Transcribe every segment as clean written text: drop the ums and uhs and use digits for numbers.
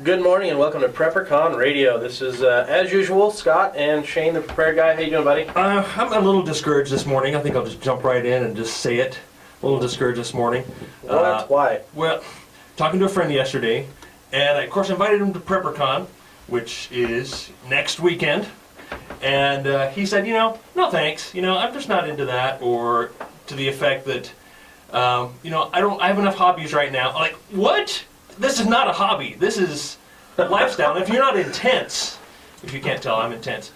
Good morning and welcome to PrepperCon Radio. This is, as usual, Scott and Shane, the prepared guy. How you doing, buddy? I'm a little discouraged this morning. I think I'll just jump right in and just say it. A little discouraged this morning. What? Why? Well, talking to a friend yesterday, and I, of course, invited him to PrepperCon, which is next weekend. And he said, no thanks. I'm just not into that, or to the effect that, I have enough hobbies right now. I'm like, what? This is not a hobby. This is a lifestyle. And if you're not intense, if you can't tell, I'm intense.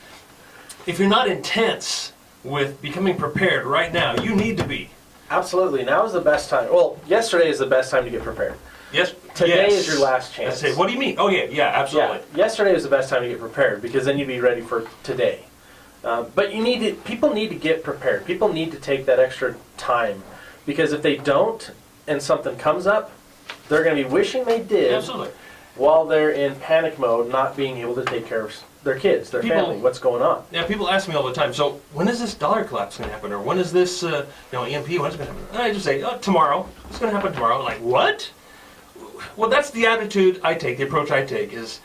If you're not intense with becoming prepared right now, you need to be. Absolutely. Now is the best time. Well, yesterday is the best time to get prepared. Yes. Today is your last chance. I say, what do you mean? Oh, yeah, absolutely. Yeah, yesterday was the best time to get prepared because then you'd be ready for today. But people need to get prepared. People need to take that extra time because if they don't and something comes up, they're going to be wishing they did. Absolutely. While they're in panic mode, not being able to take care of their kids, their family, what's going on. Yeah, people ask me all the time, so when is this dollar collapse going to happen? Or when is this, EMP, when is it going to happen? And I just say, tomorrow. It's going to happen tomorrow. I'm like, what? Well, that's the attitude I take, the approach I take, is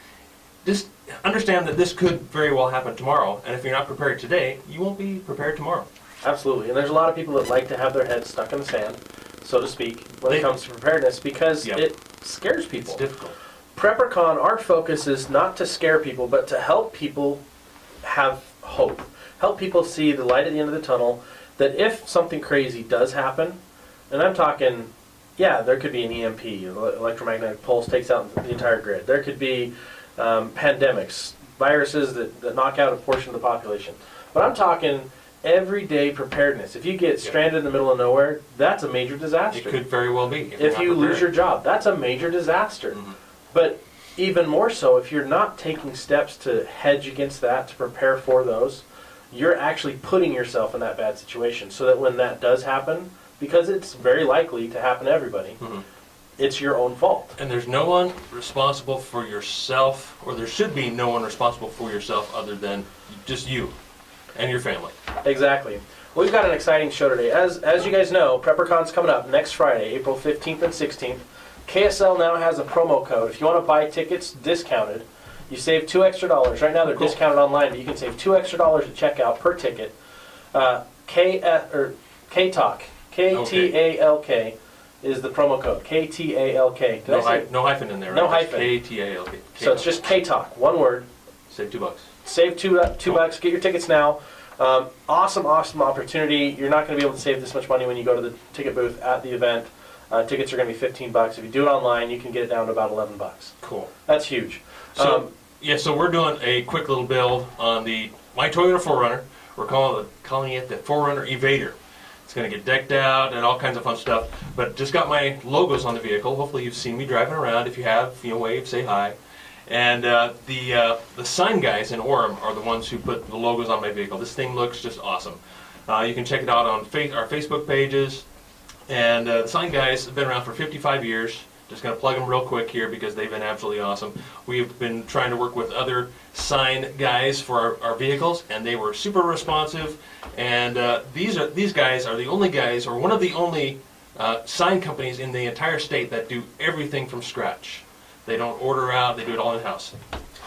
just understand that this could very well happen tomorrow, and if you're not prepared today, you won't be prepared tomorrow. Absolutely, and there's a lot of people that like to have their heads stuck in the sand, so to speak, when it comes to preparedness, because it scares people. It's difficult. PrepperCon, our focus is not to scare people, but to help people have hope. Help people see the light at the end of the tunnel, that if something crazy does happen, and I'm talking, there could be an EMP, electromagnetic pulse takes out the entire grid. There could be pandemics, viruses that knock out a portion of the population. But I'm talking everyday preparedness. If you get stranded in the middle of nowhere, that's a major disaster. It could very well be. If you lose your job, that's a major disaster. Mm-hmm. But even more so, if you're not taking steps to hedge against that, to prepare for those, you're actually putting yourself in that bad situation so that when that does happen, because it's very likely to happen to everybody, it's your own fault. And there's no one responsible for yourself, or there should be no one responsible for yourself other than just you and your family. Exactly. We've got an exciting show today. As you guys know, PrepperCon's coming up next Friday, April 15th and 16th. KSL now has a promo code. If you want to buy tickets discounted, you save $2 extra. Right now they're discounted online, but you can save $2 extra at checkout per ticket. KTALK, KTALK is the promo code. KTALK. No hyphen in there. Right? No hyphen. KTALK. So it's just KTALK, one word. Save $2. Save $2. Get your tickets now. Awesome opportunity. You're not going to be able to save this much money when you go to the ticket booth at the event. Tickets are going to be $15. If you do it online, you can get it down to about $11. Cool. That's huge. So so we're doing a quick little build on my Toyota 4Runner. We're calling it the 4Runner Evader. It's going to get decked out and all kinds of fun stuff. But just got my logos on the vehicle. Hopefully you've seen me driving around. If you have, wave, say hi. And the sign guys in Orem are the ones who put the logos on my vehicle. This thing looks just awesome. You can check it out on our Facebook pages. And the sign guys have been around for 55 years. Just going to plug them real quick here because they've been absolutely awesome. We've been trying to work with other sign guys for our vehicles, and they were super responsive. And these guys are the only guys, or one of the only sign companies in the entire state that do everything from scratch. They don't order out, they do it all in-house.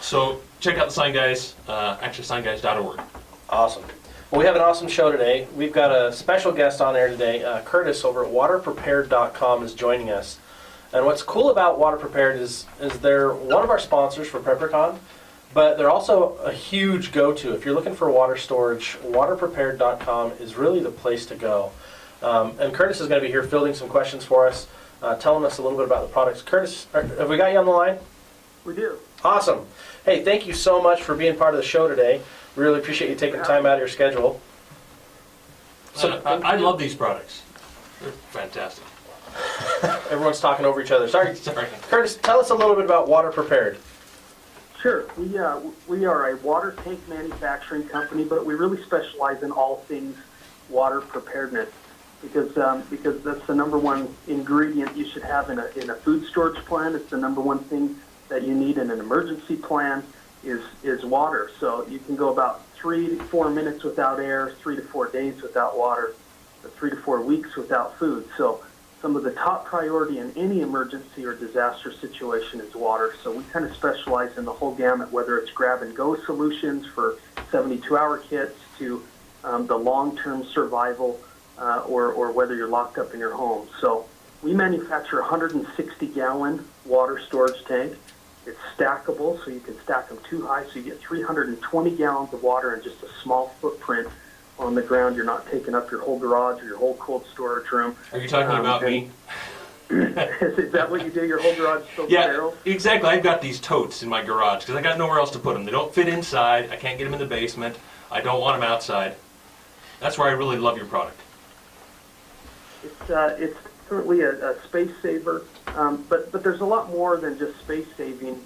So check out the sign guys, actually signguys.org. Awesome. Well, we have an awesome show today. We've got a special guest on air today. Curtis over at waterprepared.com is joining us. And what's cool about Water Prepared is they're one of our sponsors for PrepperCon, but they're also a huge go-to. If you're looking for water storage, waterprepared.com is really the place to go. And Curtis is going to be here fielding some questions for us, telling us a little bit about the products. Curtis, have we got you on the line? We do. Awesome. Hey, thank you so much for being part of the show today. Really appreciate you taking time out of your schedule. So I love these products. They're fantastic. Everyone's talking over each other. Sorry. Curtis, tell us a little bit about Water Prepared. Sure. We are a water tank manufacturing company, but we really specialize in all things water preparedness because that's the number one ingredient you should have in a food storage plan. It's the number one thing that you need in an emergency plan is water. So you can go about 3 to 4 minutes without air, 3 to 4 days without water, 3 to 4 weeks without food. So some of the top priority in any emergency or disaster situation is water. So we kind of specialize in the whole gamut, whether it's grab-and-go solutions for 72-hour kits to the long-term survival, or whether you're locked up in your home. So we manufacture a 160-gallon water storage tank. It's stackable, so you can stack them too high, so you get 320 gallons of water in just a small footprint on the ground. You're not taking up your whole garage or your whole cold storage room. Are you talking about me? Is that what you do? Your whole garage is filled Yeah, with barrels? exactly. I've got these totes in my garage because I got nowhere else to put them. They don't fit inside. I can't get them in the basement. I don't want them outside. That's why I really love your product. It's certainly a space saver, but there's a lot more than just space saving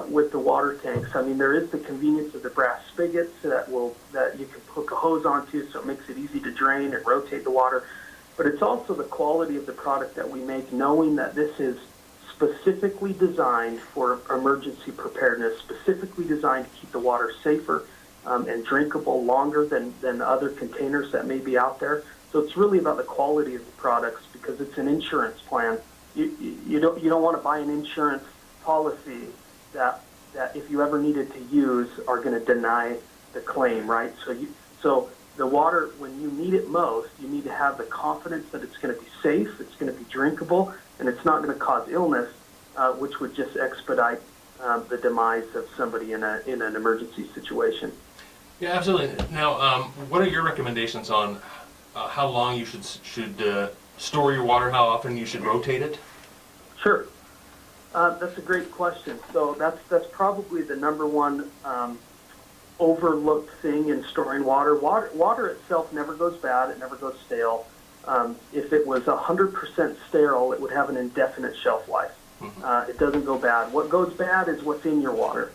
with the water tanks. I mean, there is the convenience of the brass spigots that you can hook a hose onto, so it makes it easy to drain and rotate the water. But it's also the quality of the product that we make, knowing that this is specifically designed for emergency preparedness, specifically designed to keep the water safer and drinkable longer than other containers that may be out there. So it's really about the quality of the products, because it's an insurance plan. You don't want to buy an insurance policy that if you ever needed to use are going to deny the claim, right? So the water, when you need it most, you need to have the confidence that it's going to be safe, it's going to be drinkable, and it's not going to cause illness, which would just expedite the demise of somebody in an emergency situation. Yeah, absolutely. Now, what are your recommendations on how long you should store your water, how often you should rotate it? Sure. That's a great question. So that's probably the number one overlooked thing in storing water. Water itself never goes bad. It never goes stale. If it was 100% sterile, it would have an indefinite shelf life. It doesn't go bad. What goes bad is what's in your water.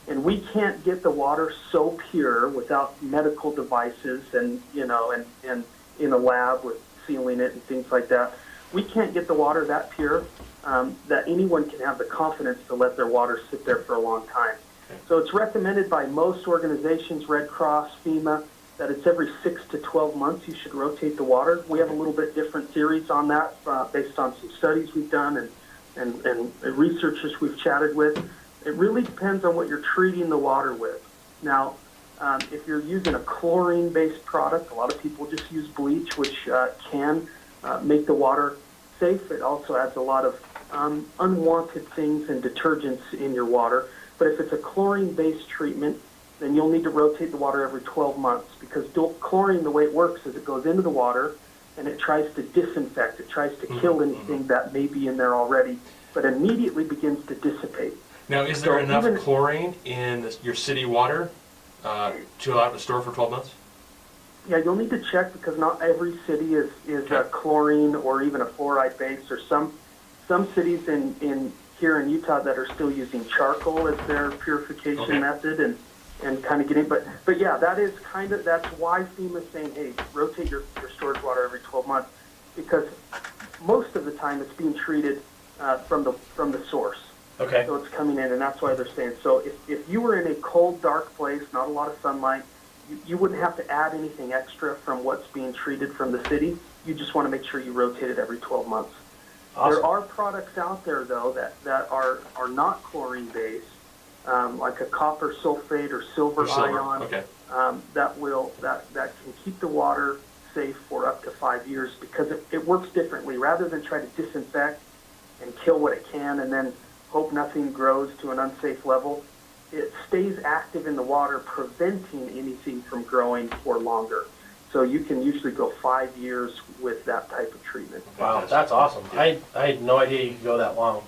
And we can't get the water so pure without medical devices and in a lab with sealing it and things like that. We can't get the water that pure that anyone can have the confidence to let their water sit there for a long time. Okay. So it's recommended by most organizations, Red Cross, FEMA, that it's every 6 to 12 months you should rotate the water. We have a little bit different theories on that based on some studies we've done and researchers we've chatted with. It really depends on what you're treating the water with. Now, if you're using a chlorine-based product, a lot of people just use bleach, which can make the water safe. It also adds a lot of unwanted things and detergents in your water. But if it's a chlorine-based treatment, then you'll need to rotate the water every 12 months, because chlorine, the way it works is it goes into the water and it tries to disinfect. It tries to kill anything that may be in there already, but immediately begins to dissipate. Now, is there enough chlorine in your city water to allow it to store for 12 months? Yeah, you'll need to check, because not every city is chlorine or even a fluoride base. Or some cities here in Utah that are still using charcoal as their purification method and kind of getting. But yeah, that's why FEMA's saying, hey, rotate your storage water every 12 months, because most of the time it's being treated from the source. Okay. So it's coming in, and that's why they're saying. So if you were in a cold, dark place, not a lot of sunlight, you wouldn't have to add anything extra from what's being treated from the city. You just want to make sure you rotate it every 12 months. Awesome. There are products out there, though, that are not chlorine-based, like a copper sulfate or silver ion, that can keep the water safe for up to 5 years, because it works differently. Rather than try to disinfect and kill what it can and then hope nothing grows to an unsafe level, it stays active in the water, preventing anything from growing for longer. So you can usually go 5 years with that type of treatment. Wow, that's awesome. I had no idea you could go that long.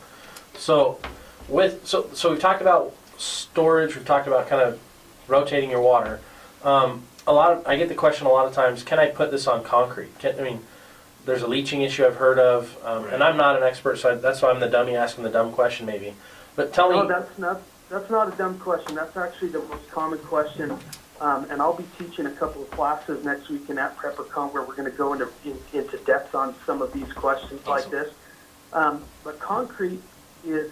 So we've talked about storage, we've talked about kind of rotating your water. I get the question a lot of times, can I put this on concrete? There's a leaching issue I've heard of, and I'm not an expert, so that's why I'm the dummy asking the dumb question maybe. But tell me... No, that's not a dumb question. That's actually the most common question. And I'll be teaching a couple of classes next weekend at PrepperCon where we're going to go into depth on some of these questions like this. But concrete is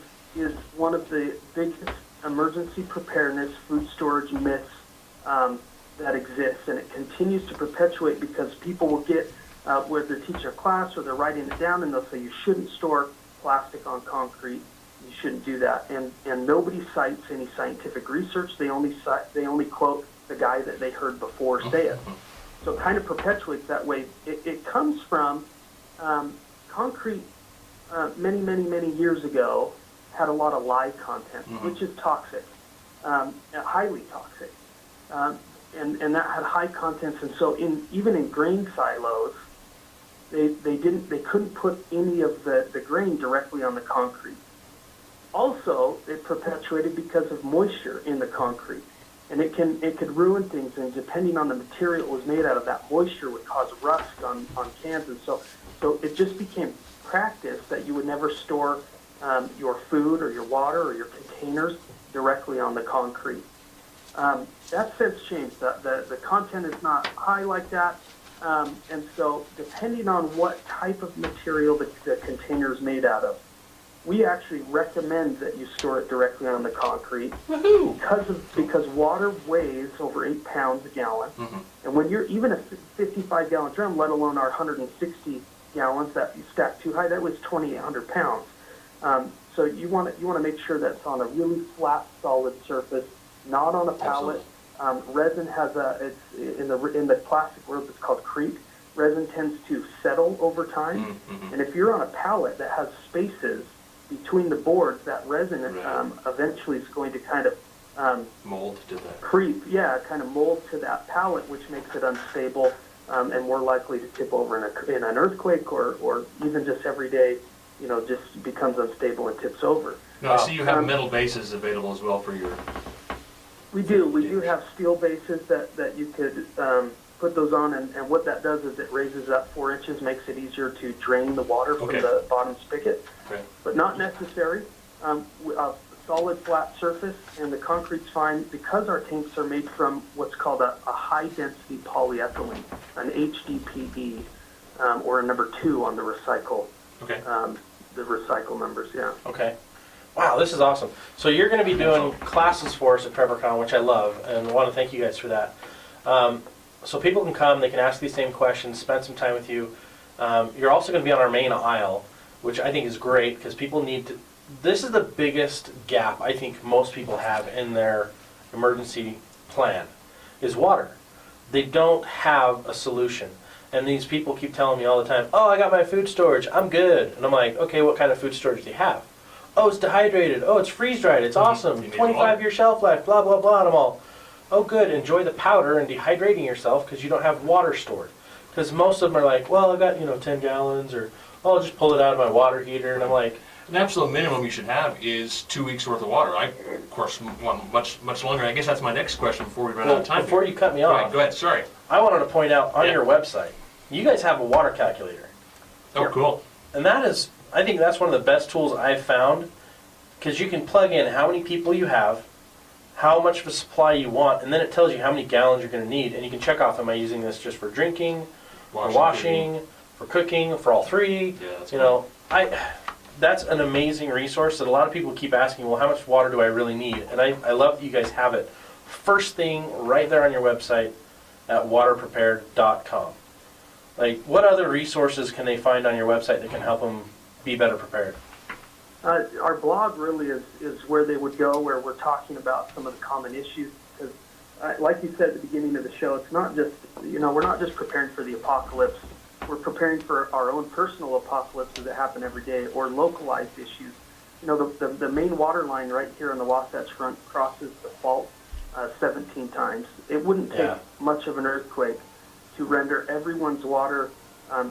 one of the biggest emergency preparedness food storage myths that exists, and it continues to perpetuate because people will get where they're teaching a class or they're writing it down, and they'll say you shouldn't store plastic on concrete. You shouldn't do that. And nobody cites any scientific research. They only quote the guy that they heard before say it. So it kind of perpetuates that way. It comes from concrete many years ago had a lot of lye content, which is toxic, highly toxic. And that had high contents, and so even in grain silos, they couldn't put any of the grain directly on the concrete. Also, it perpetuated because of moisture in the concrete, and it could ruin things. And depending on the material it was made out of, that moisture would cause rust on cans, and so it just became practice that you would never store your food or your water or your containers directly on the concrete. That's since changed. The content is not high like that, and so depending on what type of material the container is made out of, we actually recommend that you store it directly on the concrete. Woohoo! because water weighs over 8 pounds a gallon, and when you're even a 55-gallon drum, let alone our 160 gallons that you stack too high, that weighs 2,800 pounds. So you want to make sure that's on a really flat, solid surface, not on a pallet. Resin has it's in the plastic world, it's called creep. Resin tends to settle over time, and if you're on a pallet that has spaces between the boards, that resin eventually is going to kind of mold to that. Creep, kind of mold to that pallet, which makes it unstable and more likely to tip over in an earthquake or even just every day, just becomes unstable and tips over. Now, I see you have metal bases available as well for your... We do have steel bases that you could put those on, and what that does is it raises up 4 inches, makes it easier to drain the water from the bottom spigot, but not necessary. A solid flat surface, and the concrete's fine because our tanks are made from what's called a high-density polyethylene, an HDPE, or a number 2 on the recycle. The recycle numbers, Okay. Wow, this is awesome. So you're going to be doing classes for us at PrepperCon, which I love, and want to thank you guys for that. So people can come, they can ask these same questions, spend some time with you. You're also going to be on our main aisle, which I think is great because people need to... This is the biggest gap I think most people have in their emergency plan, is water. They don't have a solution. And these people keep telling me all the time, oh, I got my food storage, I'm good. And I'm like, okay, what kind of food storage do you have? Oh, it's dehydrated. Oh, it's freeze-dried. It's awesome. 25-year shelf life, blah, blah, blah. And I'm all, oh, good. Enjoy the powder and dehydrating yourself because you don't have water stored. Because most of them are like, well, I got, 10 gallons, or, oh, I'll just pull it out of my water heater. And I'm like... An absolute minimum you should have is 2 weeks worth of water. I, of course, want much longer. I guess that's my next question before we run out of time. Before you cut me off, go ahead. Sorry. I wanted to point out on your website, you guys have a water calculator. Oh, cool. And that is, I think that's one of the best tools I've found, because you can plug in how many people you have, how much of a supply you want, and then it tells you how many gallons you're going to need. And you can check off, am I using this just for drinking, for washing, for cooking, for all three? Yeah, that's cool. That's an amazing resource that a lot of people keep asking, well, how much water do I really need? And I love that you guys have it first thing right there on your website at waterprepared.com. Like, what other resources can they find on your website that can help them be better prepared? Our blog really is where they would go, where we're talking about some of the common issues. Because, like you said at the beginning of the show, it's not just, we're not just preparing for the apocalypse. We're preparing for our own personal apocalypses that happen every day, or localized issues. The main water line right here on the Wasatch Front crosses the fault 17 times. It wouldn't take much of an earthquake to render everyone's water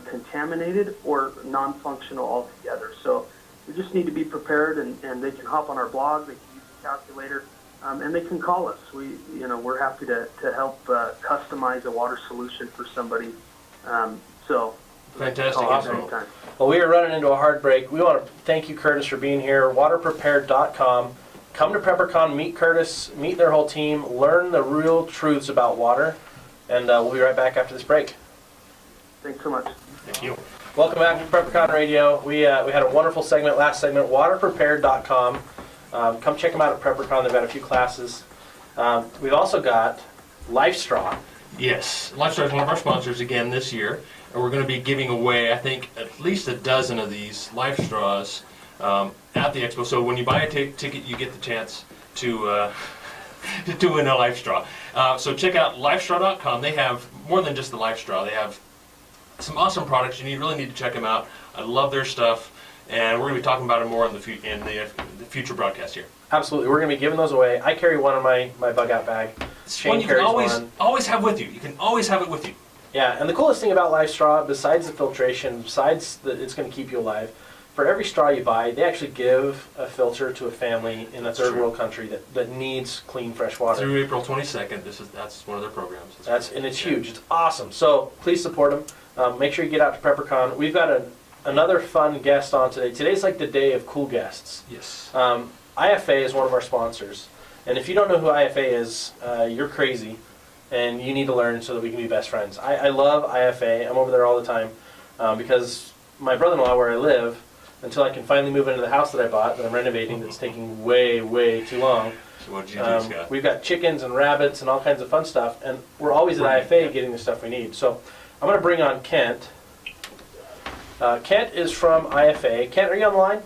contaminated or non-functional altogether. So we just need to be prepared, and they can hop on our blog, they can use the calculator, and they can call us. We're happy to help customize a water solution for somebody. Fantastic. Awesome. Well, we are running into a hard break. We want to thank you, Curtis, for being here. Waterprepared.com. Come to PrepperCon, meet Curtis, meet their whole team, learn the real truths about water, and we'll be right back after this break. Thanks so much. Thank you. Welcome back to PrepperCon Radio. We had a wonderful segment, last segment, waterprepared.com. Come check them out at PrepperCon. They've got a few classes. We've also got LifeStraw. Yes, LifeStraw is one of our sponsors again this year. and we're going to be giving away, I think, at least a dozen of these life straws at the expo. So when you buy a ticket, you get the chance to win a life straw. So check out lifestraw.com. They have more than just the life straw. They have some awesome products. You really need to check them out. I love their stuff, and we're going to be talking about it more in the future broadcast here. Absolutely, we're going to be giving those away. I carry one in my bug out bag. It's one you can always have with you. You can always have it with you. Yeah, and the coolest thing about Life Straw, besides the filtration, besides that it's going to keep you alive, for every straw you buy, they actually give a filter to a family in a third world country that needs clean, fresh water. Through April 22nd, that's one of their programs. And it's huge. It's awesome. So please support them. Make sure you get out to PrepperCon. We've got another fun guest on today. Today's like the day of cool guests. Yes. IFA is one of our sponsors. And if you don't know who IFA is, you're crazy. And you need to learn so that we can be best friends. I love IFA. I'm over there all the time because my brother-in-law, where I live, until I can finally move into the house that I bought, that I'm renovating, that's taking way, way too long. So what did you do, Scott? We've got chickens and rabbits and all kinds of fun stuff, and we're always at IFA getting the stuff we need. So I'm going to bring on Kent. Kent is from IFA. Kent, are you on the line?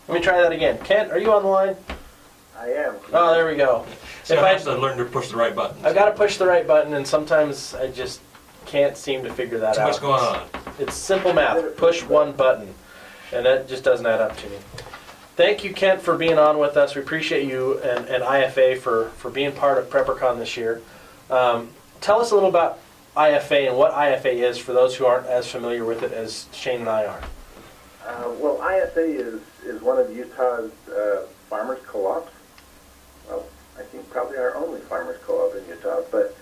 Let me try that again. Kent, are you on the line? I am. Oh, there we go. So I have to learn to push the right button. I've got to push the right button, and sometimes I just can't seem to figure that out. What's going on? It's simple math. Push one button, and that just doesn't add up to me. Thank you, Kent, for being on with us. We appreciate you and IFA for being part of PrepperCon this year. Tell us a little about IFA and what IFA is for those who aren't as familiar with it as Shane and I are. Well, IFA is one of Utah's farmers co-ops. Well, I think probably our only farmers co-op in Utah, but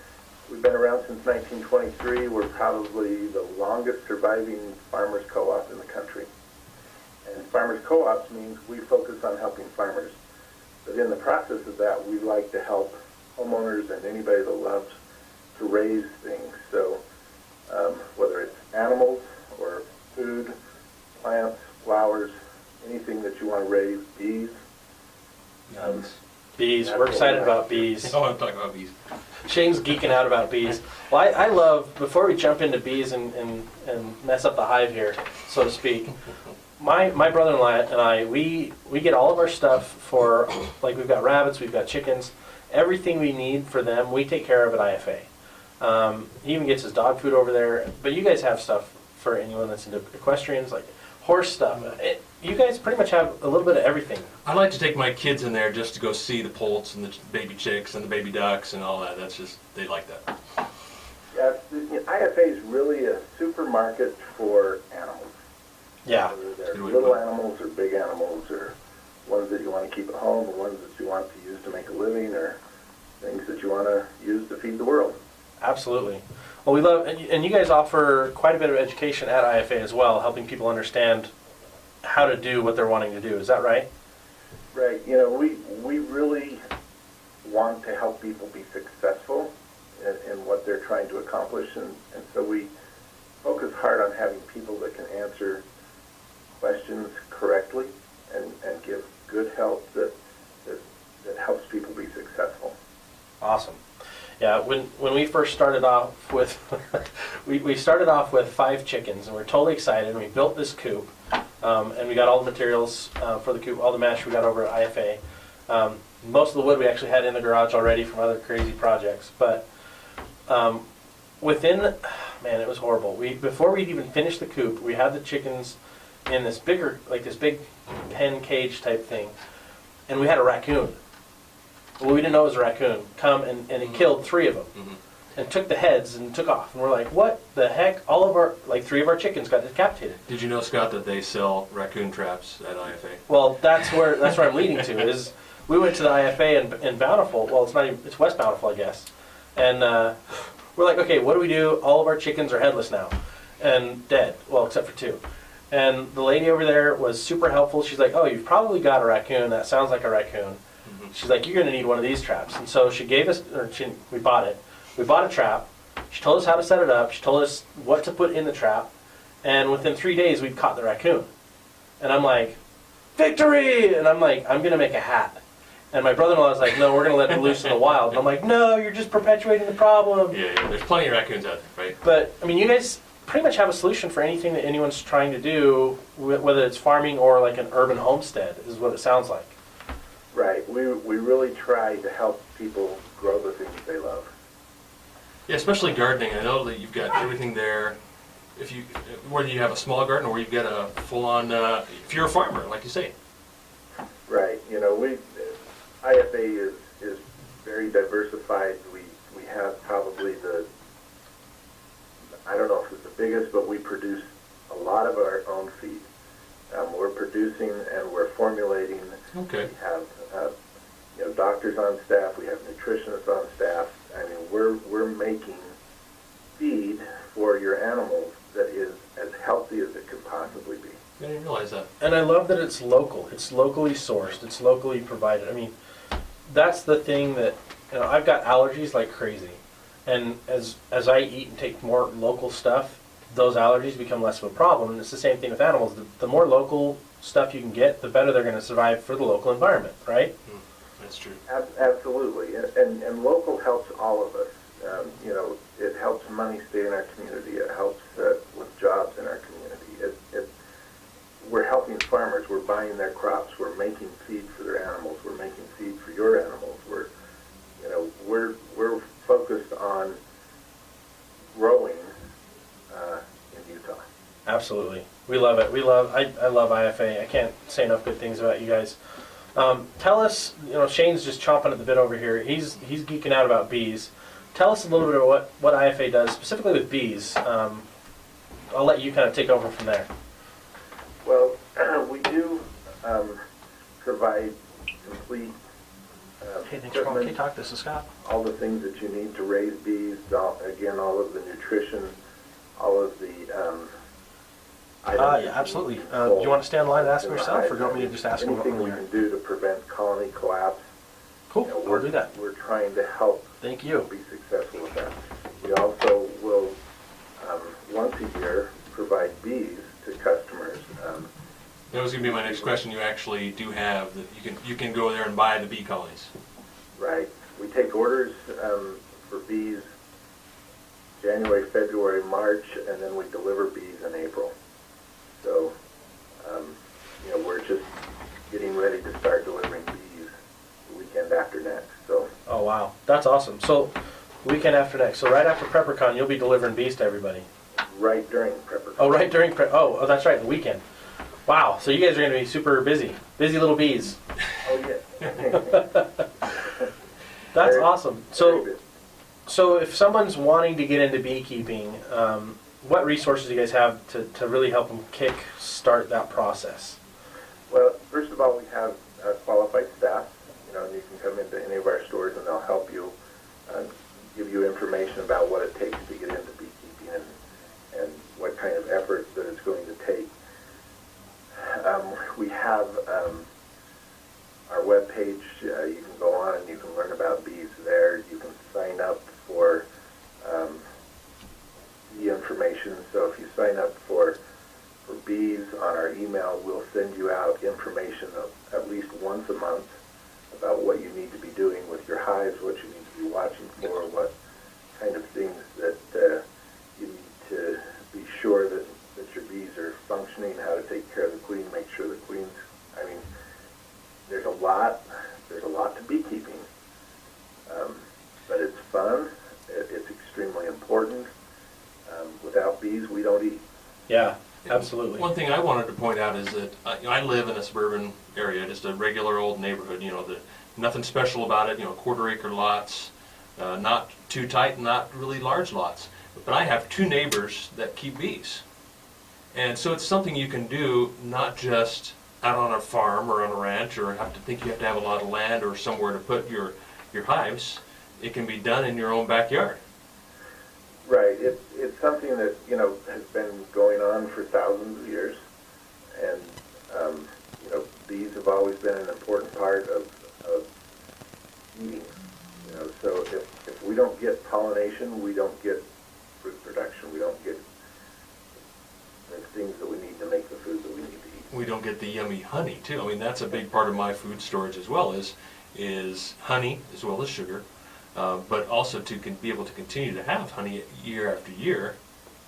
we've been around since 1923. We're probably the longest surviving farmers co-op in the country. And farmers co-ops means we focus on helping farmers. But in the process of that, we like to help homeowners and anybody that loves to raise things. So whether it's animals or food, plants, flowers, anything that you want to raise, bees. Bees. We're excited about bees. Oh, I'm talking about bees. Shane's geeking out about bees. Well, I love, before we jump into bees and mess up the hive here, so to speak, my brother-in-law and I, we get all of our stuff for, like we've got rabbits, we've got chickens, everything we need for them, we take care of at IFA. He even gets his dog food over there, but you guys have stuff for anyone that's into equestrians, like horse stuff. You guys pretty much have a little bit of everything. I like to take my kids in there just to go see the poults and the baby chicks and the baby ducks and all that. That's just, they like that. Yeah, IFA is really a supermarket for animals. Yeah. Whether they're little animals or big animals, or ones that you want to keep at home, or ones that you want to use to make a living, or things that you want to use to feed the world. Absolutely. Well, we love, and you guys offer quite a bit of education at IFA as well, helping people understand how to do what they're wanting to do. Is that right? Right. You know, we really want to help people be successful in what they're trying to accomplish, and so we focus hard on having people that can answer questions correctly and give good help that helps people be successful. Awesome. Yeah, when we first started off with, we started off with 5 chickens, and we were totally excited, and we built this coop, and we got all the materials for the coop, all the mesh we got over at IFA. Most of the wood we actually had in the garage already from other crazy projects, but within, man, it was horrible. Before we'd even finished the coop, we had the chickens in this bigger, like this big pen cage type thing, and we had a raccoon. Well, we didn't know it was a raccoon. Come and it killed 3 of them, and took the heads and took off. And we're like, what the heck? All of our, like 3 of our chickens got decapitated. Did you know, Scott, that they sell raccoon traps at IFA? Well, that's where I'm leading to. Is we went to the IFA in Bountiful. Well, it's West Bountiful, I guess. And we're like, okay, what do we do? All of our chickens are headless now and dead. Well, except for 2. And the lady over there was super helpful. She's like, oh, you've probably got a raccoon. That sounds like a raccoon. She's like, you're going to need one of these traps. And so she gave us, we bought it. We bought a trap. She told us how to set it up. She told us what to put in the trap. And within 3 days, we'd caught the raccoon. And I'm like, victory! And I'm like, I'm going to make a hat. And my brother-in-law was like, no, we're going to let them loose in the wild. And I'm like, no, you're just perpetuating the problem. Yeah, there's plenty of raccoons out there, right? But, I mean, you guys pretty much have a solution for anything that anyone's trying to do, whether it's farming or like an urban homestead, is what it sounds like. Right. We really try to help people grow the things they love. Yeah, especially gardening. I know that you've got everything there. Whether you have a small garden or you've got a full-on, if you're a farmer, like you say. Right. You know, IFA is very diversified. We have probably I don't know if it's the biggest, but we produce a lot of our own feed. We're producing and we're formulating. Okay. We have doctors on staff. We have nutritionists on staff. I mean, we're making feed for your animals that is as healthy as it could possibly be. I didn't realize that. And I love that it's local. It's locally sourced. It's locally provided. I mean, that's the thing that, I've got allergies like crazy. And as I eat and take more local stuff, those allergies become less of a problem. And it's the same thing with animals. The more local stuff you can get, the better they're going to survive for the local environment, right? That's true. Absolutely. And local helps all of us. It helps money stay in our community. It helps with jobs in our community. We're helping farmers. We're buying their crops. We're making feed for their animals. We're making feed for your animals. We're focused on growing in Utah. Absolutely. We love it. I love IFA. I can't say enough good things about you guys. Tell us, Shane's just chomping at the bit over here. He's geeking out about bees. Tell us a little bit about what IFA does, specifically with bees. I'll let you kind of take over from there. Well, we do provide complete Hey, thanks for calling. Can you talk? This is Scott. all the things that you need to raise bees, all of the nutrition, all of the items. Yeah, absolutely. Do you want to stay on line and ask them yourself, or do you want me to just ask them? Anything we can do to prevent colony collapse. Cool, I'll do that. We're trying to help Thank you. be successful with that. We also will, once a year, provide bees to customers. That was going to be my next question. You actually do have that you can go there and buy the bee colonies. Right. We take orders for bees January, February, March, and then we deliver bees in April. So, we're just getting ready to start delivering bees the weekend after next. So. Oh, wow. That's awesome. So, weekend after next. So, right after PrepperCon, you'll be delivering bees to everybody. Right during PrepperCon. Oh, right during Oh, that's right, the weekend. Wow. So, you guys are going to be super busy. Busy little bees. Oh, yeah. That's awesome. So, Very good. So if someone's wanting to get into beekeeping, what resources do you guys have to really help them start that process? Well, first of all, we have qualified staff. And you can come into any of our stores and they'll help you, give you information about what it takes to get into beekeeping and what kind of effort that it's going to take. We have our webpage. You can go on and you can learn about bees there. You can sign up for the information. So if you sign up for bees on our email, we'll send you out information at least once a month about what you need to be doing with your hives, what you need to be watching for, what kind of things that you need to be sure that your bees are functioning, how to take care of the queen, make sure the queen's, there's a lot to beekeeping. But it's fun, it's extremely important. Without bees, we don't eat. Yeah, absolutely. One thing I wanted to point out is that I live in a suburban area, just a regular old neighborhood. Nothing special about it. Quarter-acre lots, not too tight, not really large lots. But I have 2 neighbors that keep bees, and so it's something you can do, not just out on a farm or on a ranch, or have to have a lot of land or somewhere to put your hives. It can be done in your own backyard. Right. It's something that, has been going on for thousands of years. And, bees have always been an important part of eating. So if we don't get pollination, we don't get fruit production. We don't get the things that we need to make the food that we need to eat. We don't get the yummy honey, too. That's a big part of my food storage as well, is is honey as well as sugar, but also to be able to continue to have honey year after year.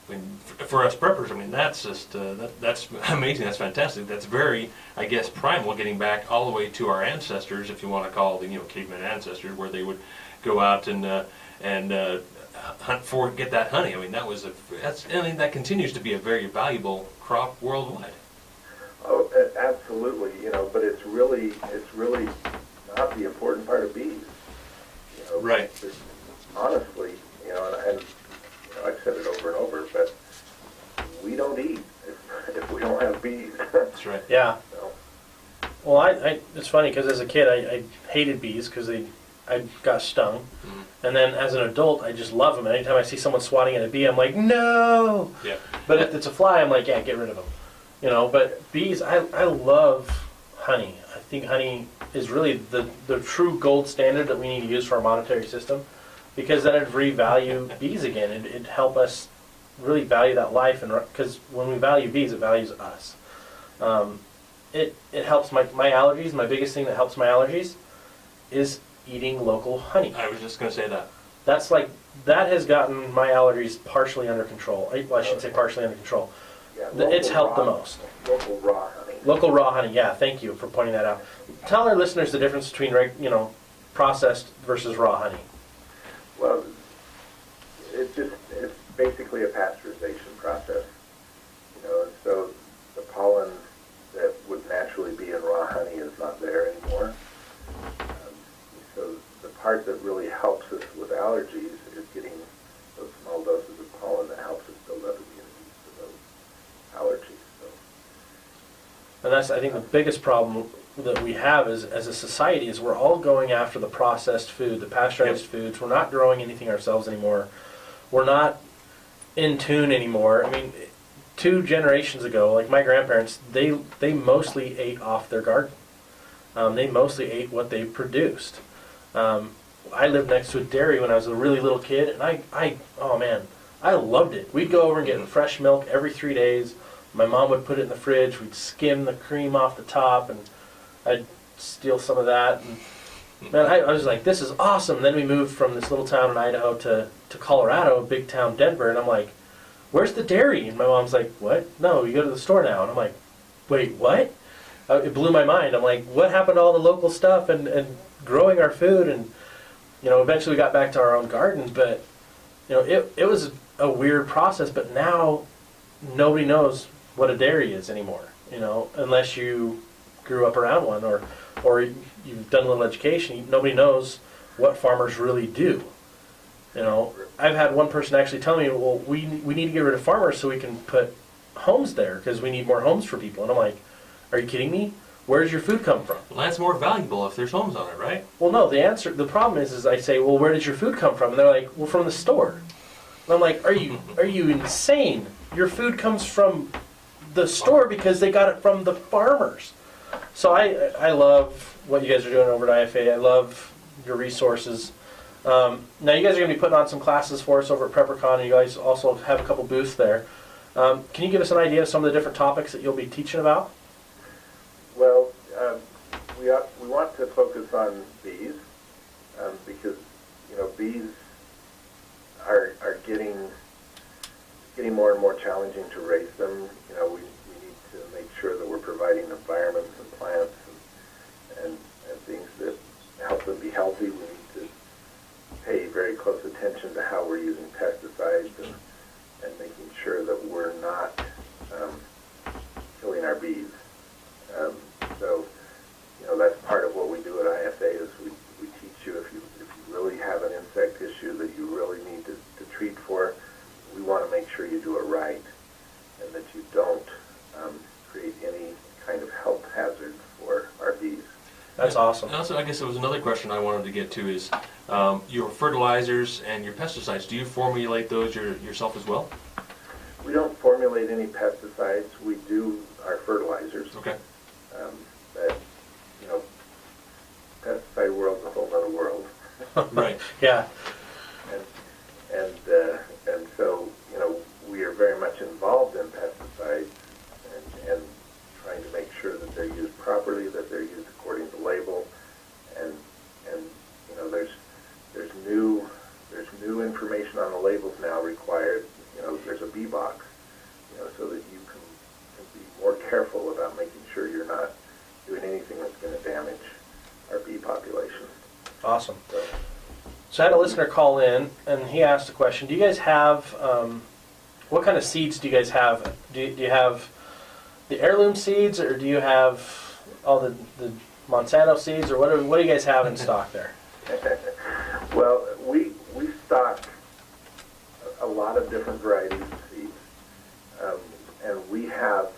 I mean, for us preppers, I mean, that's just that's amazing. That's fantastic. That's very, I guess, primal. Getting back all the way to our ancestors, if you want to call the caveman ancestors, where they would go out and hunt for get that honey. I mean, that continues to be a very valuable crop worldwide. Oh, absolutely. But it's really not the important part of bees. Right. Honestly, and I've said it over and over, but we don't eat if we don't have bees. That's right. Yeah. So, Well, it's funny because as a kid I hated bees because I got stung, and then as an adult I just love them. And anytime I see someone swatting at a bee, I'm like, no. Yeah. But if it's a fly, I'm like, yeah, get rid of them. But bees, I love honey. I think honey is really the true gold standard that we need to use for our monetary system, because then it'd revalue bees again. It'd help us really value that life, and because when we value bees, it values us. It helps my allergies. My biggest thing that helps my allergies is eating local honey. I was just going to say that. That has gotten my allergies partially under control. Well, I should say partially under control. yeah, It's helped the raw- most. Local raw honey. Local raw honey, yeah, thank you for pointing that out. Tell our listeners the difference between processed versus raw honey. Well, it's basically a pasteurization process. And so the pollen that would naturally be in raw honey is not there anymore. So the part that really helps us with allergies is getting those small doses of pollen that helps us build up immunity to those allergies. And that's, I think, the biggest problem that we have as a society is we're all going after the processed food, the pasteurized foods. We're not growing anything ourselves anymore. We're not in tune anymore. I mean, 2 generations ago, like my grandparents, they mostly ate off their garden. They mostly ate what they produced. I lived next to a dairy when I was a really little kid, and I loved it. We'd go over and get fresh milk every 3 days. My mom would put it in the fridge. We'd skim the cream off the top, and I'd steal some of that. And man, I was like, this is awesome. And then we moved from this little town in Idaho to Colorado, a big town, Denver, and I'm like, where's the dairy? And my mom's like, what? No, you go to the store now. And I'm like, wait, what? It blew my mind. I'm like, what happened to all the local stuff and growing our food? And eventually we got back to our own garden, but it was a weird process. But now nobody knows what a dairy is anymore, unless you grew up around one or you've done a little education. Nobody knows what farmers really do. I've had one person actually tell me, well, we need to get rid of farmers so we can put homes there because we need more homes for people. And I'm like, are you kidding me? Where does your food come from? Well, that's more valuable if there's homes on it, right? Well, no, the problem is I say, well, where does your food come from? And they're like, well, from the store. And I'm like, are you insane? Your food comes from the store because they got it from the farmers. So I love what you guys are doing over at IFA. I love your resources. Now you guys are going to be putting on some classes for us over at PrepperCon, and you guys also have a couple booths there. Can you give us an idea of some of the different topics that you'll be teaching about? Well, we want to focus on bees because bees are getting more and more challenging to raise them. We need to make sure that we're providing environments and plants and things that help them be healthy. We need to pay very close attention to how we're using pesticides and making sure that we're not killing our bees. So, that's part of what we do at IFA is we teach you if you really have an insect issue that you really need to treat for, we want to make sure you do it right and that you don't create any kind of health hazard for our bees. That's awesome. And also, I guess there was another question I wanted to get to is your fertilizers and your pesticides. Do you formulate those yourself as well? We don't formulate any pesticides. We do our fertilizers. Okay. But, pesticide world's a whole other world. Right. Yeah. And so, we are very much involved in pesticides and trying to make sure that they're used properly, that they're used according to label, and careful about making sure you're not doing anything that's going to damage our bee population. Awesome. So I had a listener call in, and he asked a question. Do you guys have, what kind of seeds do you guys have? Do you have the heirloom seeds, or do you have all the Monsanto seeds, or what do you guys have in stock there? Well, we stock a lot of different varieties of seeds, and we have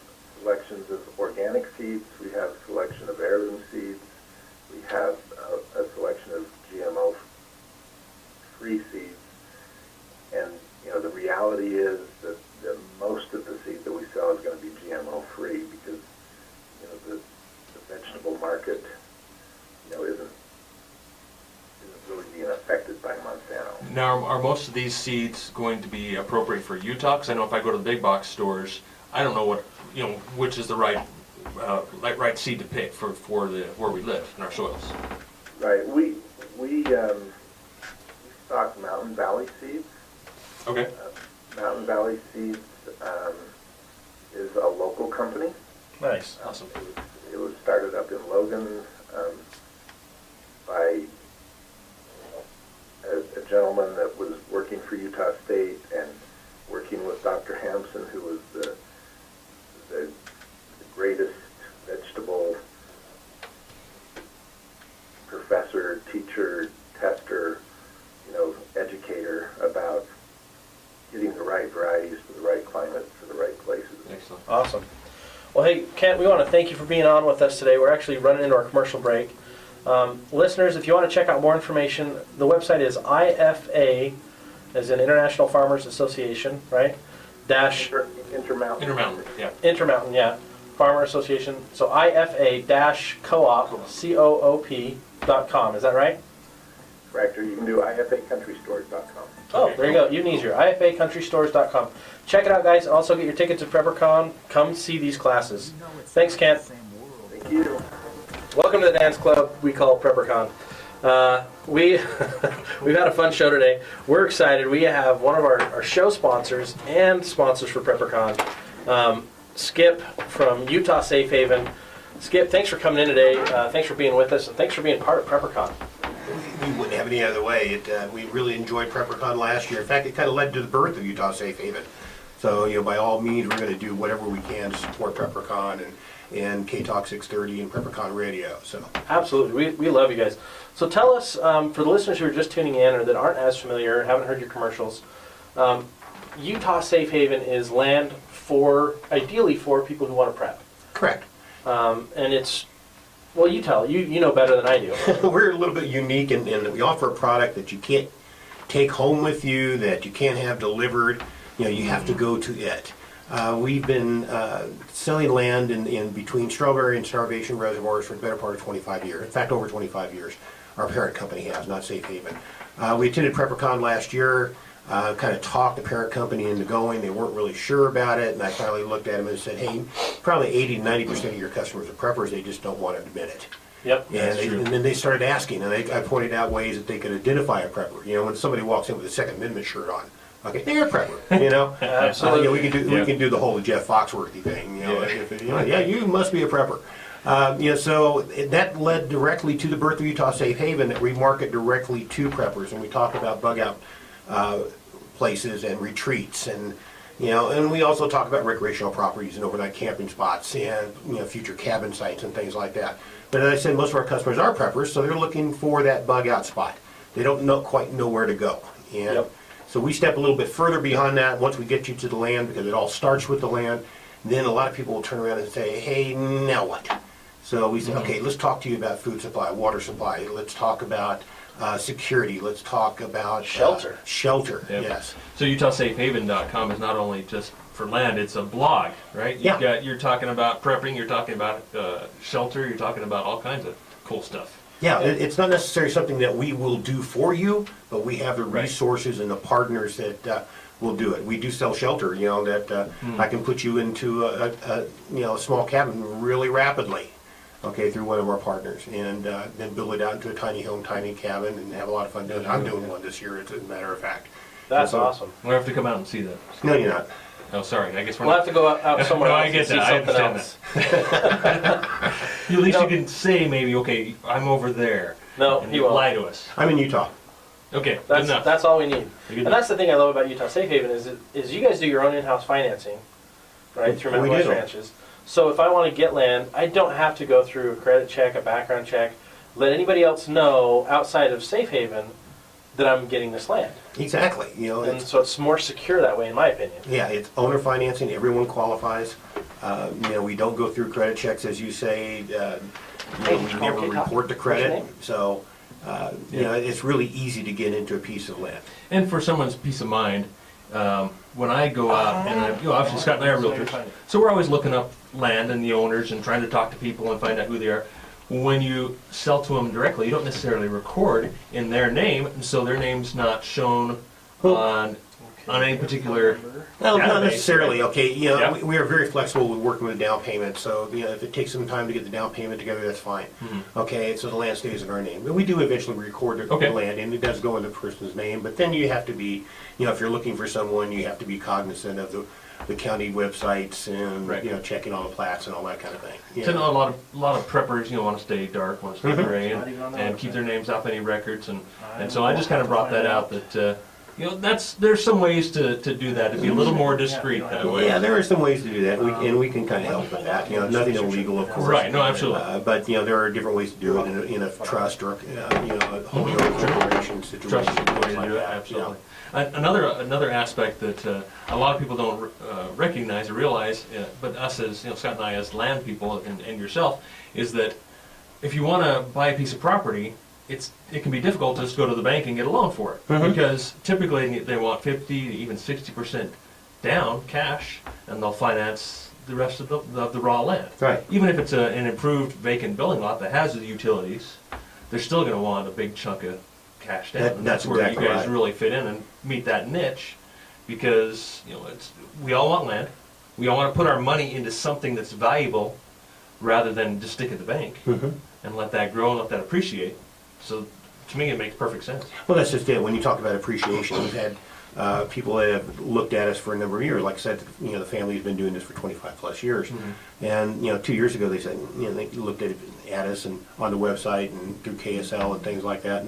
selections of organic seeds, we have a selection of heirloom seeds, we have a selection of GMO-free seeds, and the reality is that most of the seed that we sell is going to be GMO-free because the vegetable market isn't really being affected by Monsanto. Now, are most of these seeds going to be appropriate for Utah? Because I know if I go to the big box stores, I don't know which is the right seed to pick for where we live in our soils. Right. We stock Mountain Valley seeds. Okay. Mountain Valley Seeds is a local company. Nice. Awesome. It was started up in Logan by a gentleman that was working for Utah State and working with Dr. Hampson, who was the greatest vegetable professor, teacher, tester, educator about getting the right varieties for the right climate, for the right places. Excellent. Awesome. Well, hey, Kent, we want to thank you for being on with us today. We're actually running into our commercial break. Listeners, if you want to check out more information, the website is IFA, as in International Farmers Association, right? Intermountain. Intermountain, yeah. Intermountain, yeah. Farmer Association. So IFA-coop, COOP.com. Is that right? Correct, or you can do ifacountrystores.com. Oh, there you go. Even easier. IFACountryStores.com. Check it out, guys. And also get your tickets to PrepperCon. Come see these classes. Thanks, Kent. Thank you. Welcome to the dance club we call PrepperCon. We've had a fun show today. We're excited. We have one of our show sponsors and sponsors for PrepperCon, Skip from Utah Safe Haven. Skip, thanks for coming in today. Thanks for being with us, and thanks for being part of PrepperCon. We wouldn't have any other way. We really enjoyed PrepperCon last year. In fact, it kind of led to the birth of Utah Safe Haven. So, by all means, we're going to do whatever we can to support PrepperCon and K-Talk 630 and PrepperCon Radio. So Absolutely. We love you guys. So tell us, for the listeners who are just tuning in or that aren't as familiar, haven't heard your commercials, Utah Safe Haven is land ideally for people who want to prep. correct. And it's, well, you tell. You know better than I do. We're a little bit unique in that we offer a product that you can't take home with you, that you can't have delivered. You have to go to it. We've been selling land in between Strawberry and Starvation reservoirs for the better part of 25 years. In fact, over 25 years. Our parent company has, not Safe Haven. We attended PrepperCon last year, kind of talked the parent company into going. They weren't really sure about it, and I finally looked at them and said, hey, probably 80 to 90% of your customers are preppers. They just don't want to admit it. Yep. And then they started asking, and I pointed out ways that they could identify a prepper. When somebody walks in with a Second Amendment shirt on, okay, they're a prepper. Absolutely. We can do the whole Jeff Foxworthy thing. Yeah, you must be a prepper. So that led directly to the birth of Utah Safe Haven, that we market directly to preppers, and we talk about bug out places and retreats, and we also talk about recreational properties and overnight camping spots and future cabin sites and things like that. But as I said, most of our customers are preppers, so they're looking for that bug out spot. They don't quite know where to go, and Yep. so we step a little bit further beyond that once we get you to the land, because it all starts with the land. Then a lot of people will turn around and say, hey, now what? So we say, okay, let's talk to you about food supply, water supply. Let's talk about security. Let's talk about Shelter. Shelter, Yep. yes. So UtahSafeHaven.com is not only just for land, it's a blog, right? You're talking about prepping, you're talking about shelter, you're talking about all kinds of cool stuff. Yeah, it's not necessarily something that we will do for you, but we have the Right. resources and the partners that will do it. We do sell shelter, that I can put you into a small cabin really rapidly, okay, through one of our partners, and then build it out into a tiny home, tiny cabin, and have a lot of fun doing it. I'm doing one this year, as a matter of fact. That's So- awesome. We'll have to come out and see that. No, you're not. Oh, sorry. I guess we're We'll not. have to go out somewhere No, else I get and see that. I something understand else. At least No. you can say maybe, okay, I'm over there. No, and he you won't. lie to us. I'm in Utah. Okay, good That's enough. that's all we need. Good And enough. that's the thing I love about Utah Safe Haven is you guys do your own in-house financing, right, through We Mountain West do. Ranches. So if I want to get land, I don't have to go through a credit check, a background check, let anybody else know outside of Safe Haven that I'm getting this land. Exactly. And It's, so it's more secure that way, in my opinion. yeah, it's owner financing. Everyone qualifies. We don't go through credit checks, as you say. We never Okay, report the what's your credit. name? So, it's really easy to get into a piece of land. And for someone's peace of mind, when I go out, and obviously Scott and I are realtors, so we're always looking up land and the owners and trying to talk to people and find out who they are. When you sell to them directly, you don't necessarily record in their name, and so their name's not shown on any particular Well, not database. necessarily, okay, Yeah. we are very flexible with working with down payment, so, if it takes some time to get the down payment together, that's fine. Okay, so the land stays in our name. But we do eventually record the Okay. land, and it does go in the person's name, but then you have to be, if you're looking for someone, you have to be cognizant of the county websites and, Right. checking all the plats and all that kind of thing. you So I know. know a lot of preppers, want to stay dark, want to stay gray, Not even on their and keep website. their names off any records, and so I just kind of brought that out that there's some ways to do that to be a little more discreet that way. Yeah, there are some ways to do that, and we can kind of help with that, nothing illegal, of course. Right. No, absolutely. But, there are different ways to do it in a trust or, a wholly owned corporation situation. Trust is the way things to like do it. that, Absolutely. Another aspect that a lot of people don't recognize or realize, but us as Scott and I as land people and yourself, is that if you want to buy a piece of property, it can be difficult to just go to the bank and get a loan for it because typically they want 50 to even 60% down cash, and they'll finance the rest of the raw land. Right. Even if it's an improved vacant building lot that has the utilities, they're still going to want a big chunk of cash down. And That's where exactly you guys right. really fit in and meet that niche, because we all want land. We all want to put our money into something that's valuable rather than just stick at the bank and let that grow and let that appreciate. So to me, it makes perfect sense. Well, that's just it. When you talk about appreciation, we've had people that have looked at us for a number of years. Like I said, the family's been doing this for 25 plus years. And 2 years ago, they said, they looked at us and on the website and through KSL and things like that,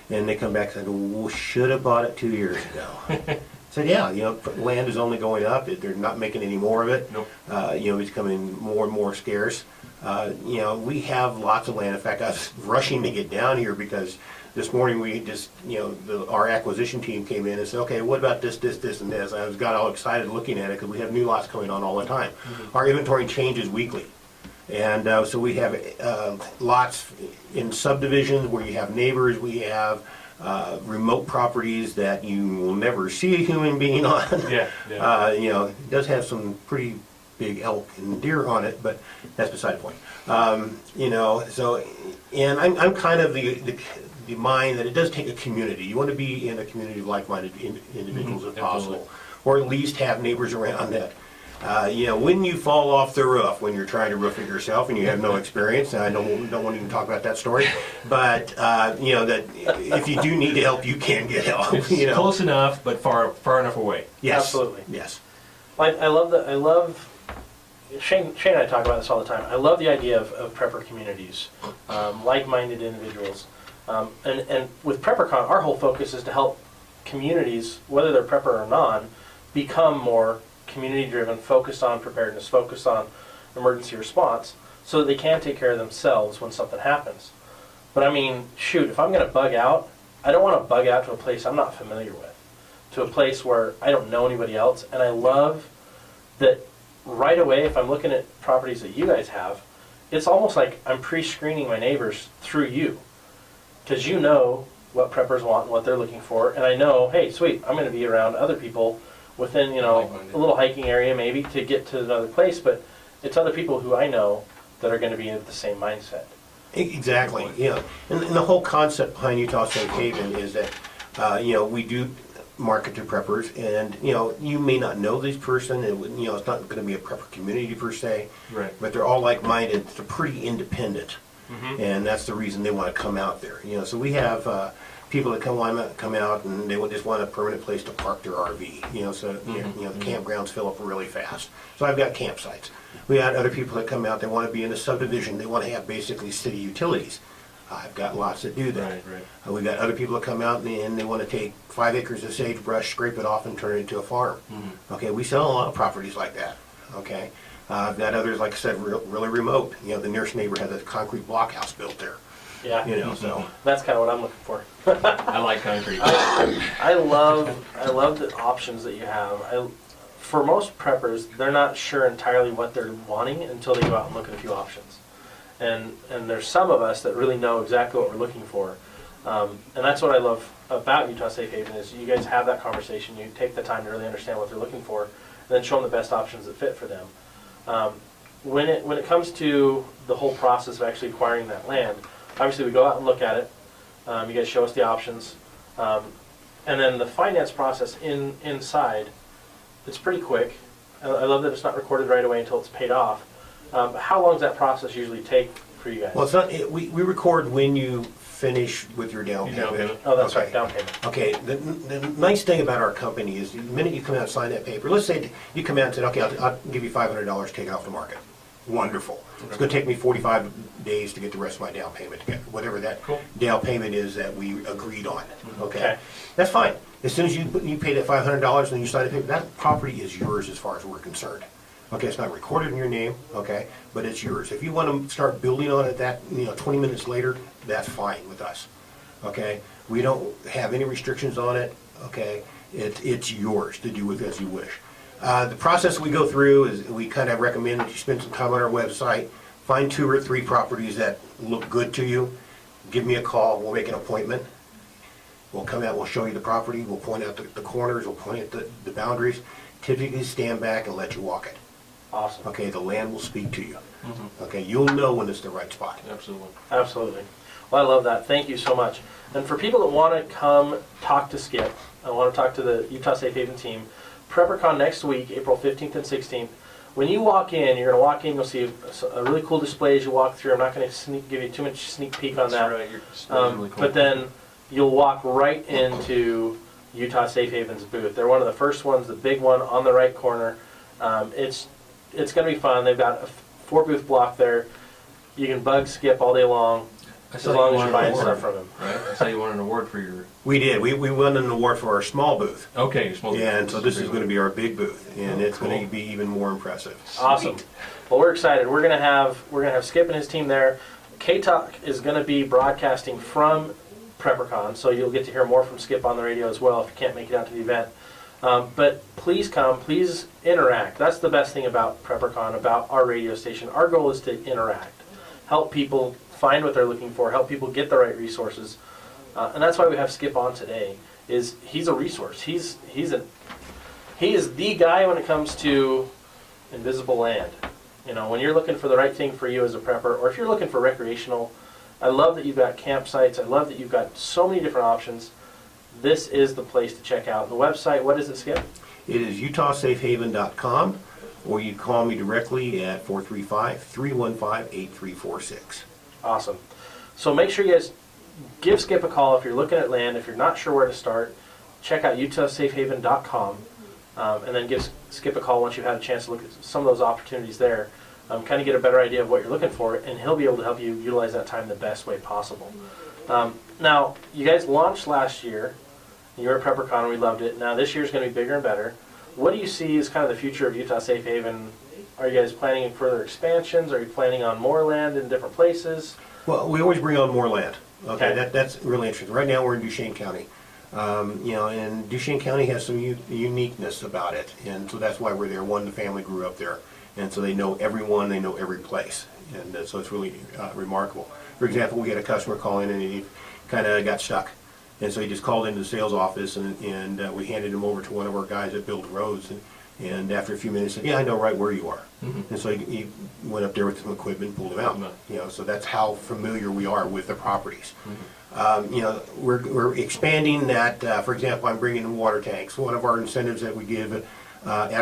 and they come back and said, well, should have bought it 2 years ago. I said, yeah, land is only going up. They're not making any more of it. Nope. It's becoming more and more scarce. We have lots of land. In fact, I was rushing to get down here because this morning we just, our acquisition team came in and said, okay, what about this, and this? I got all excited looking at it because we have new lots coming on all the time. Our inventory changes weekly. And so we have lots in subdivisions where you have neighbors. We have remote properties that you will never see a human being on. Yeah. It does have some pretty big elk and deer on it, but that's beside the point. And I'm kind of the mind that it does take a community. You want to be in a community of like-minded individuals if possible, or at least have neighbors around that. When you fall off the roof, when you're trying to roof it yourself and you have no experience, and I don't want to even talk about that story, but that if you do need help, you can get help. It's close enough, but far enough away. Yes. Absolutely. Yes. I love Shane and I talk about this all the time. I love the idea of prepper communities, like-minded individuals. And with PrepperCon, our whole focus is to help communities, whether they're prepper or non, become more community-driven, focused on preparedness, focused on emergency response, so that they can take care of themselves when something happens. But I mean, shoot, if I'm going to bug out, I don't want to bug out to a place I'm not familiar with, to a place where I don't know anybody else. And I love that right away, if I'm looking at properties that you guys have, it's almost like I'm pre-screening my neighbors through you. Because you know what preppers want and what they're looking for, and I know, hey, sweet, I'm going to be around other people within, a little hiking area maybe to get to another place, but it's other people who I know that are going to be in the same mindset. Exactly. And the whole concept behind Utah Safe Haven is that we do market to preppers, and you may not know this person, and it's not going to be a prepper community per se, Right. but they're all like-minded. They're pretty independent. And that's the reason they want to come out there. So we have people that come out and they just want a permanent place to park their RV. So the campgrounds fill up really fast. So I've got campsites. We got other people that come out. They want to be in a subdivision. They want to have basically city utilities. I've got lots that do that. Right. We've got other people that come out and they want to take 5 acres of sagebrush, scrape it off, and turn it into a farm. Okay, we sell a lot of properties like that. Okay, I've got others, like I said, really remote. The nearest neighbor has a concrete blockhouse built there. Yeah. So That's kind of what I'm looking for. I like concrete. I love the options that you have. For most preppers, they're not sure entirely what they're wanting until they go out and look at a few options. And there's some of us that really know exactly what we're looking for. And that's what I love about Utah Safe Haven is you guys have that conversation. You take the time to really understand what they're looking for, and then show them the best options that fit for them. When it comes to the whole process of actually acquiring that land, obviously we go out and look at it. You guys show us the options, and then the finance process inside. It's pretty quick. I love that it's not recorded right away until it's paid off. How long does that process usually take for you guys? Well, it's not. We record when you finish with your down payment. Oh, that's right, down payment. Okay. The nice thing about our company is the minute you come out and sign that paper, let's say you come out and say, okay, I'll give you $500 to take it off the market. Wonderful. It's going to take me 45 days to get the rest of my down payment together, whatever that down payment is that we agreed on. Okay. That's fine. As soon as you pay that $500 and you sign the paper, that property is yours as far as we're concerned. Okay, it's not recorded in your name, okay, but it's yours. If you want to start building on it 20 minutes later, that's fine with us. Okay? We don't have any restrictions on it, okay? It's yours to do with as you wish. The process we go through is we kind of recommend that you spend some time on our website, find 2 or 3 properties that look good to you, give me a call, we'll make an appointment. We'll come out, we'll show you the property, we'll point out the corners, we'll point out the boundaries, typically stand back and let you walk it. Awesome. Okay, the land will speak to you. Okay, you'll know when it's the right spot. Absolutely. Well, I love that. Thank you so much. And for people that want to come talk to Skip, I want to talk to the Utah Safe Haven team, PrepperCon next week, April 15th and 16th. When you walk in, you're going to walk in, you'll see a really cool display as you walk through. I'm not going to give you too much sneak peek on that. Right. Really cool. But then you'll walk right into Utah Safe Haven's booth. They're one of the first ones, the big one on the right corner. It's going to be fun. They've got a 4-booth block there. You can bug Skip all day long, as long as you're buying stuff from him. Right? I saw you won an award for your... We did. We won an award for our small booth. Okay, your small booth. And so this is going to be our big booth, and it's going to be even more impressive. Awesome. Well, we're excited. We're gonna have Skip and his team there. K-Talk is going to be broadcasting from PrepperCon, so you'll get to hear more from Skip on the radio as well if you can't make it out to the event. But please come, please interact. That's the best thing about PrepperCon, about our radio station. Our goal is to interact, help people find what they're looking for, help people get the right resources. And that's why we have Skip on today, is he's a resource. He is the guy when it comes to invisible land. When you're looking for the right thing for you as a prepper, or if you're looking for recreational, I love that you've got campsites. I love that you've got so many different options. This is the place to check out. The website, what is it, Skip? It is utahsafehaven.com, or you call me directly at 435-315-8346. Awesome. So make sure you guys give Skip a call if you're looking at land. If you're not sure where to start, check out utahsafehaven.com, and then give Skip a call once you've had a chance to look at some of those opportunities there. Kind of get a better idea of what you're looking for, and he'll be able to help you utilize that time the best way possible. Now, you guys launched last year. You were at PrepperCon, and we loved it. Now, this year's going to be bigger and better. What do you see as kind of the future of Utah Safe Haven? Are you guys planning further expansions? Are you planning on more land in different places? Well, we always bring on more land. Okay. That's really interesting. Right now, we're in Duchesne County. And Duchesne County has some uniqueness about it, and so that's why we're there. One, the family grew up there, and so they know everyone, they know every place, and so it's really remarkable. For example, we had a customer call in, and he kind of got stuck. And so he just called into the sales office, and we handed him over to one of our guys that build roads. And after a few minutes, he said, "Yeah, I know right where you are." And so he went up there with some equipment and pulled him out. So that's how familiar we are with the properties. We're expanding that. For example, I'm bringing in water tanks. One of our incentives that we give at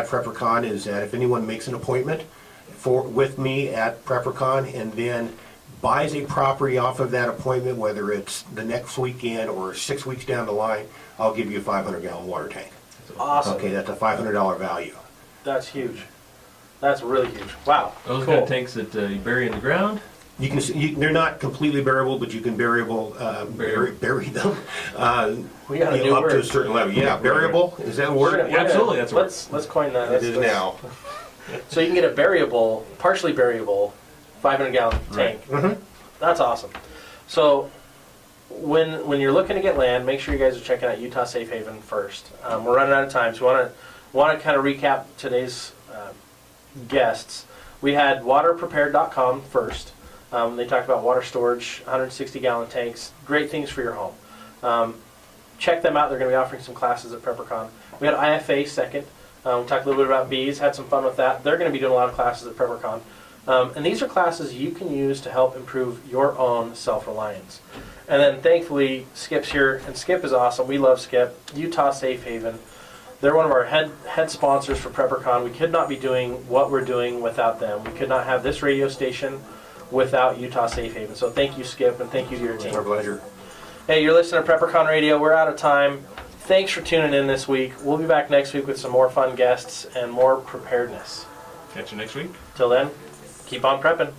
PrepperCon is that if anyone makes an appointment with me at PrepperCon and then buys a property off of that appointment, whether it's the next weekend or 6 weeks down the line, I'll give you a 500-gallon water tank. Awesome. Okay, that's a $500 value. That's huge. That's really huge. Wow. Those cool. kind of tanks that you bury in the ground. You can they're not completely buriable, but you can bury them. We got a new up to a word. certain level. Yeah, buriable, is that a We're word? gonna- Absolutely, that's a word. Let's coin that. It is now. So you can get a variable, partially variable, 500-gallon tank. Mhm. That's awesome. So when you're looking to get land, make sure you guys are checking out Utah Safe Haven first. We're running out of time, so we want to kind of recap today's guests. We had waterprepared.com first. They talked about water storage, 160-gallon tanks, great things for your home. Check them out. They're going to be offering some classes at PrepperCon. We had IFA second. We talked a little bit about bees, had some fun with that. They're going to be doing a lot of classes at PrepperCon. And these are classes you can use to help improve your own self-reliance. And then thankfully, Skip's here, and Skip is awesome. We love Skip. Utah Safe Haven. They're one of our head sponsors for PrepperCon. We could not be doing what we're doing without them. We could not have this radio station without Utah Safe Haven. So thank you, Skip, and thank you to your It's team. our pleasure. Hey, you're listening to PrepperCon Radio. We're out of time. Thanks for tuning in this week. We'll be back next week with some more fun guests and more preparedness. Catch you next week. Till then, keep on prepping.